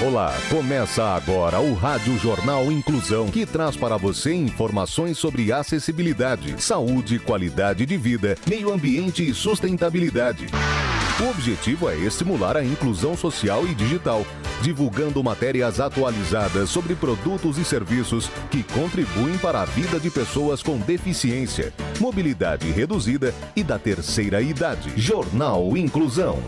Olá, começa agora o Rádio Jornal Inclusão, que traz para você informações sobre acessibilidade, saúde, qualidade de vida, meio ambiente e sustentabilidade. O objetivo é estimular a inclusão social e digital, divulgando matérias atualizadas sobre produtos e serviços que contribuem para a vida de pessoas com deficiência, mobilidade reduzida e da terceira idade. Jornal Inclusão.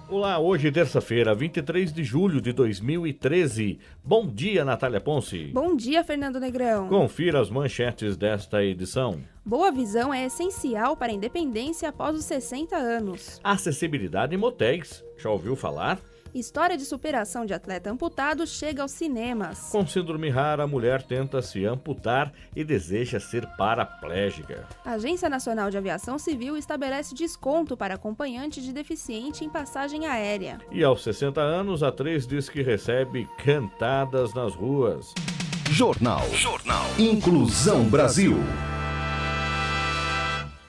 Olá, hoje terça-feira, 23 de julho de 2013. Bom dia, Natália Ponce. Bom dia, Fernando Negrão. Confira as manchetes desta edição. Boa visão é essencial para a independência após os 60 anos. Acessibilidade em motéis. Já ouviu falar? História de superação de atleta amputado chega aos cinemas. Com síndrome rara, a mulher tenta se amputar e deseja ser paraplégica. A Agência Nacional de Aviação Civil estabelece desconto para acompanhante de deficiente em passagem aérea. E aos 60 anos, a atriz diz que recebe cantadas nas ruas. Jornal Inclusão Brasil.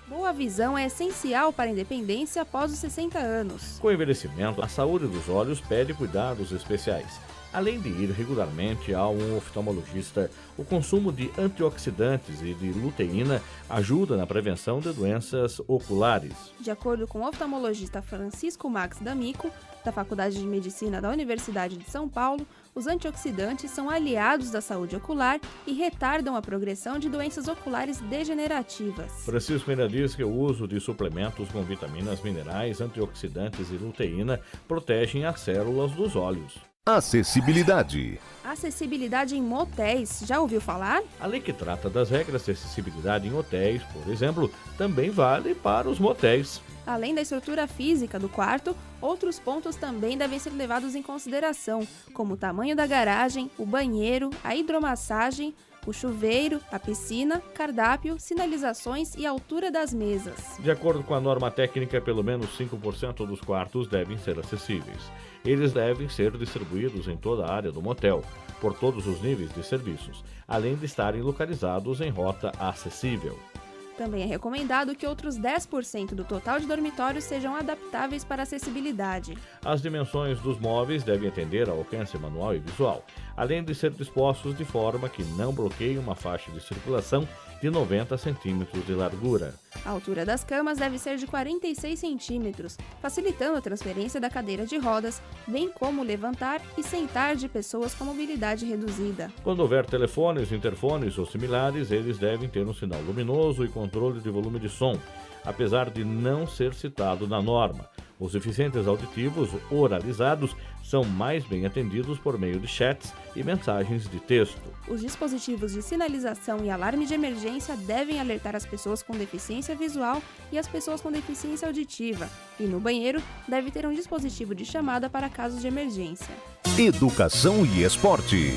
Boa visão é essencial para a independência após os 60 anos. Com o envelhecimento, a saúde dos olhos pede cuidados especiais. Além de ir regularmente a um oftalmologista, o consumo de antioxidantes e de luteína ajuda na prevenção de doenças oculares. De acordo com o oftalmologista Francisco Max D'Amico, da Faculdade de Medicina da Universidade de São Paulo, os antioxidantes são aliados da saúde ocular e retardam a progressão de doenças oculares degenerativas. Francisco ainda diz que o uso de suplementos com vitaminas, minerais, antioxidantes e luteína protegem as células dos olhos. Acessibilidade. Acessibilidade em motéis, já ouviu falar? A lei que trata das regras de acessibilidade em hotéis, por exemplo, também vale para os motéis. Além da estrutura física do quarto, outros pontos também devem ser levados em consideração, como o tamanho da garagem, o banheiro, a hidromassagem, o chuveiro, a piscina, cardápio, sinalizações e altura das mesas. De acordo com a norma técnica, pelo menos 5% dos quartos devem ser acessíveis. Eles devem ser distribuídos em toda a área do motel, por todos os níveis de serviços, além de estarem localizados em rota acessível. Também é recomendado que outros 10% do total de dormitórios sejam adaptáveis para acessibilidade. As dimensões dos móveis devem atender ao alcance manual e visual, além de ser dispostos de forma que não bloqueiem uma faixa de circulação de 90 centímetros de largura. A altura das camas deve ser de 46 centímetros, facilitando a transferência da cadeira de rodas, bem como o levantar e sentar de pessoas com mobilidade reduzida. Quando houver telefones, interfones ou similares, eles devem ter um sinal luminoso e controle de volume de som, apesar de não ser citado na norma. Os deficientes auditivos oralizados são mais bem atendidos por meio de chats e mensagens de texto. Os dispositivos de sinalização e alarme de emergência devem alertar as pessoas com deficiência visual e as pessoas com deficiência auditiva. E no banheiro, deve ter um dispositivo de chamada para casos de emergência. Educação e esporte.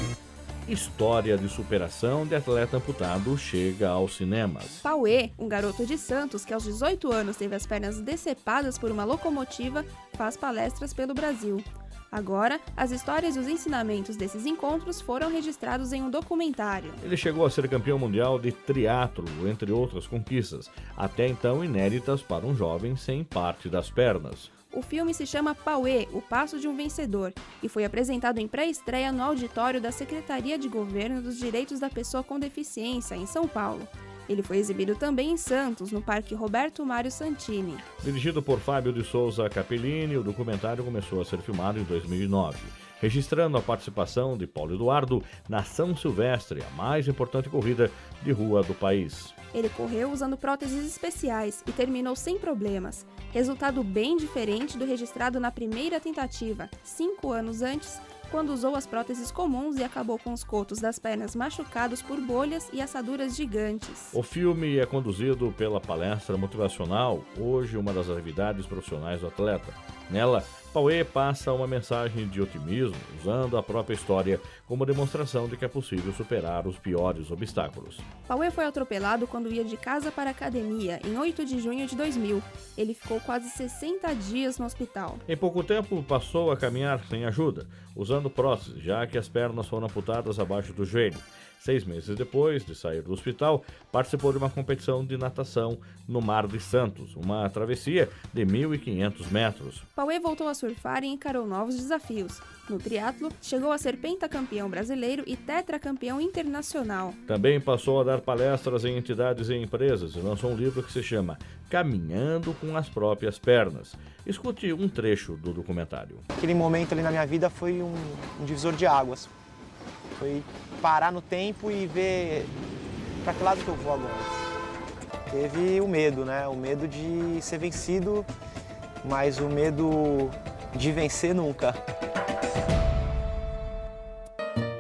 História de superação de atleta amputado chega aos cinemas. Pauê, um garoto de Santos que aos 18 anos teve as pernas decepadas por uma locomotiva, faz palestras pelo Brasil. Agora, as histórias e os ensinamentos desses encontros foram registrados em um documentário. Ele chegou a ser campeão mundial de triatlo, entre outras conquistas, até então inéditas para um jovem sem parte das pernas. O filme se chama Pauê, o Passo de um Vencedor, e foi apresentado em pré-estreia no auditório da Secretaria de Governo dos Direitos da Pessoa com Deficiência, em São Paulo. Ele foi exibido também em Santos, no Parque Roberto Mário Santini. Dirigido por Fábio de Souza Capellini, o documentário começou a ser filmado em 2009, registrando a participação de Paulo Eduardo na São Silvestre, a mais importante corrida de rua do país. Ele correu usando próteses especiais e terminou sem problemas, resultado bem diferente do registrado na primeira tentativa, 5 anos antes, quando usou as próteses comuns e acabou com os cotos das pernas machucados por bolhas e assaduras gigantes. O filme é conduzido pela palestra motivacional, hoje uma das atividades profissionais do atleta. Nela, Pauê passa uma mensagem de otimismo, usando a própria história como demonstração de que é possível superar os piores obstáculos. Pauê foi atropelado quando ia de casa para a academia, em 8 de junho de 2000. Ele ficou quase 60 dias no hospital. Em pouco tempo, passou a caminhar sem ajuda, usando prótese, já que as pernas foram amputadas abaixo do joelho. 6 meses depois de sair do hospital, participou de uma competição de natação no Mar de Santos, uma travessia de 1.500 metros. Pauê voltou a surfar e encarou novos desafios. No triatlo, chegou a ser pentacampeão brasileiro e tetracampeão internacional. Também passou a dar palestras em entidades e empresas e lançou um livro que se chama Caminhando com as Próprias Pernas. Escute um trecho do documentário. Aquele momento ali na minha vida foi um divisor de águas. Foi parar no tempo e ver para que lado que eu vou agora. Teve o medo, né? O medo de ser vencido, mas o medo de vencer nunca.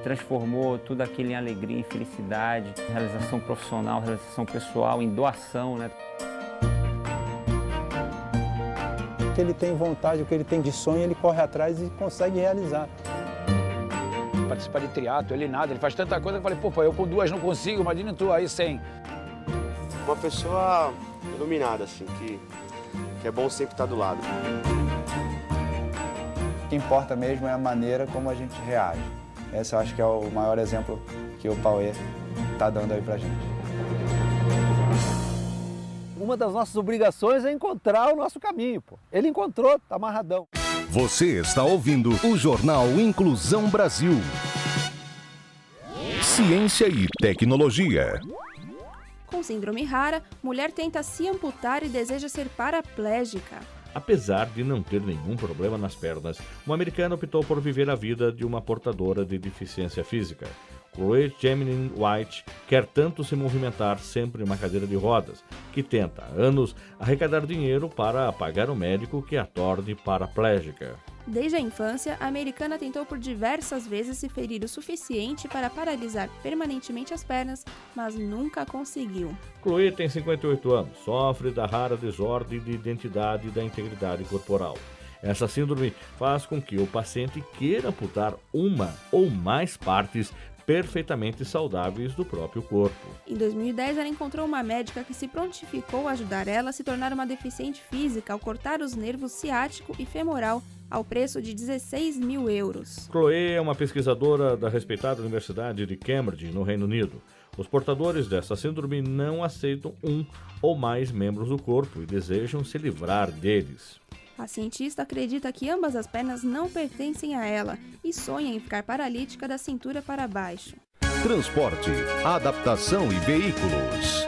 Transformou tudo aquilo em alegria, em felicidade, realização profissional, realização pessoal, em doação, né? O que ele tem vontade, o que ele tem de sonho, ele corre atrás e consegue realizar. Participar de triatlo, ele nada, ele faz tanta coisa que eu falei, pô, eu com 2 não consigo, imagina tu aí 100. Uma pessoa iluminada, assim, que é bom sempre estar do lado. O que importa mesmo é a maneira como a gente reage. Esse eu acho que é o maior exemplo que o Pauê está dando aí pra gente. Uma das nossas obrigações é encontrar o nosso caminho, pô. Ele encontrou, tá amarradão. Você está ouvindo o Jornal Inclusão Brasil. Ciência e tecnologia. Com síndrome rara, mulher tenta se amputar e deseja ser paraplégica. Apesar de não ter nenhum problema nas pernas, uma americana optou por viver a vida de uma portadora de deficiência física. Chloe Gemini White quer tanto se movimentar sempre em uma cadeira de rodas, que tenta há anos arrecadar dinheiro para pagar o médico que a torne paraplégica. Desde a infância, a americana tentou por diversas vezes se ferir o suficiente para paralisar permanentemente as pernas, mas nunca conseguiu. Chloe tem 58 anos, sofre da rara desordem de identidade e da integridade corporal. Essa síndrome faz com que o paciente queira amputar uma ou mais partes perfeitamente saudáveis do próprio corpo. Em 2010, ela encontrou uma médica que se prontificou a ajudar ela a se tornar uma deficiente física ao cortar os nervos ciático e femoral ao preço de 16 mil euros. Chloe é uma pesquisadora da respeitada Universidade de Cambridge, no Reino Unido. Os portadores dessa síndrome não aceitam um ou mais membros do corpo e desejam se livrar deles. A cientista acredita que ambas as pernas não pertencem a ela e sonha em ficar paralítica da cintura para baixo. Transporte, adaptação e veículos.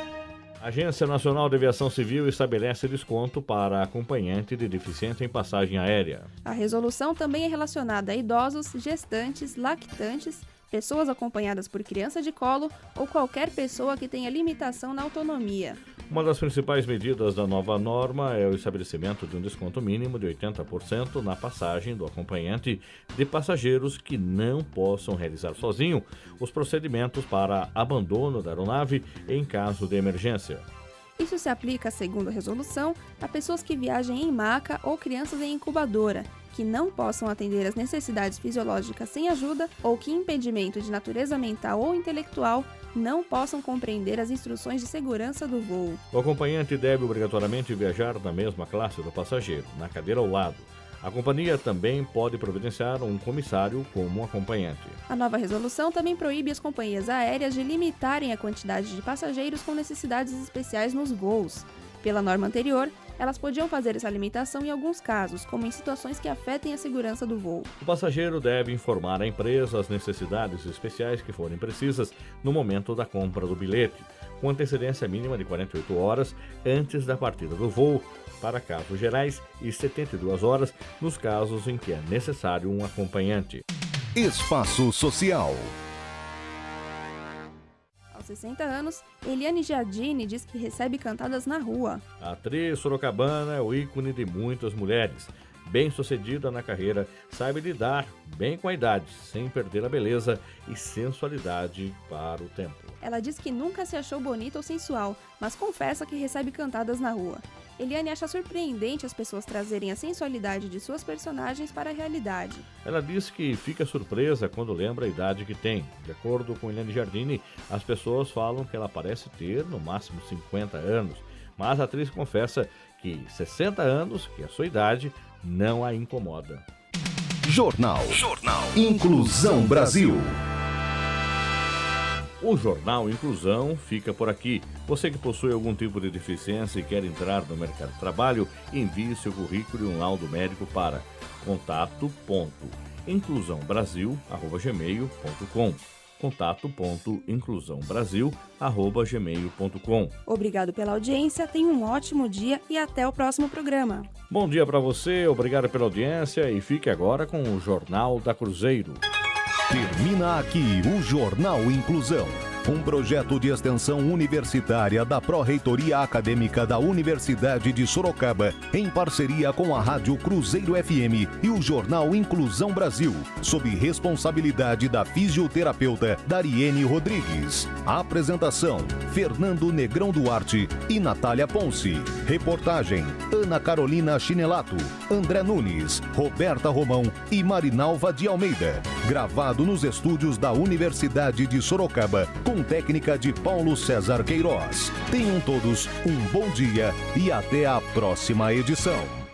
A Agência Nacional de Aviação Civil estabelece desconto para acompanhante de deficiente em passagem aérea. A resolução também é relacionada a idosos, gestantes, lactantes, pessoas acompanhadas por criança de colo ou qualquer pessoa que tenha limitação na autonomia. Uma das principais medidas da nova norma é o estabelecimento de um desconto mínimo de 80% na passagem do acompanhante de passageiros que não possam realizar sozinho os procedimentos para abandono da aeronave em caso de emergência. Isso se aplica, segundo a resolução, a pessoas que viajem em maca ou crianças em incubadora, que não possam atender às necessidades fisiológicas sem ajuda ou que impedimento de natureza mental ou intelectual não possam compreender as instruções de segurança do voo. O acompanhante deve obrigatoriamente viajar na mesma classe do passageiro, na cadeira ao lado. A companhia também pode providenciar um comissário como acompanhante. A nova resolução também proíbe as companhias aéreas de limitarem a quantidade de passageiros com necessidades especiais nos voos. Pela norma anterior, elas podiam fazer essa limitação em alguns casos, como em situações que afetem a segurança do voo. O passageiro deve informar à empresa as necessidades especiais que forem precisas no momento da compra do bilhete, com antecedência mínima de 48 horas antes da partida do voo, para casos gerais, e 72 horas nos casos em que é necessário um acompanhante. Espaço Social. Aos 60 anos, Eliane Giardini diz que recebe cantadas na rua. A atriz sorocabana é o ícone de muitas mulheres. Bem-sucedida na carreira, sabe lidar bem com a idade, sem perder a beleza e sensualidade para o tempo. Ela diz que nunca se achou bonita ou sensual, mas confessa que recebe cantadas na rua. Eliane acha surpreendente as pessoas trazerem a sensualidade de suas personagens para a realidade. Ela diz que fica surpresa quando lembra a idade que tem. De acordo com Eliane Giardini, as pessoas falam que ela parece ter no máximo 50 anos, mas a atriz confessa que 60 anos, que é a sua idade, não a incomoda. Jornal Inclusão Brasil. O Jornal Inclusão fica por aqui. Você que possui algum tipo de deficiência e quer entrar no mercado de trabalho, envie seu currículo e um laudo médico para contato.inclusãobrasil@gmail.com. contato.inclusãobrasil@gmail.com. Obrigado pela audiência, tenha um ótimo dia e até o próximo programa. Bom dia para você, obrigado pela audiência e fique agora com o Jornal da Cruzeiro. Termina aqui o Jornal Inclusão, um projeto de extensão universitária da Pró-Reitoria Acadêmica da Universidade de Sorocaba, em parceria com a Rádio Cruzeiro FM e o Jornal Inclusão Brasil, sob responsabilidade da fisioterapeuta Dariene Rodrigues. A apresentação: Fernando Negrão Duarte e Natália Ponce. Reportagem: Ana Carolina Chinelato, André Nunes, Roberta Romão e Marinalva de Almeida. Gravado nos estúdios da Universidade de Sorocaba, com técnica de Paulo César Queiroz. Tenham todos um bom dia e até a próxima edição.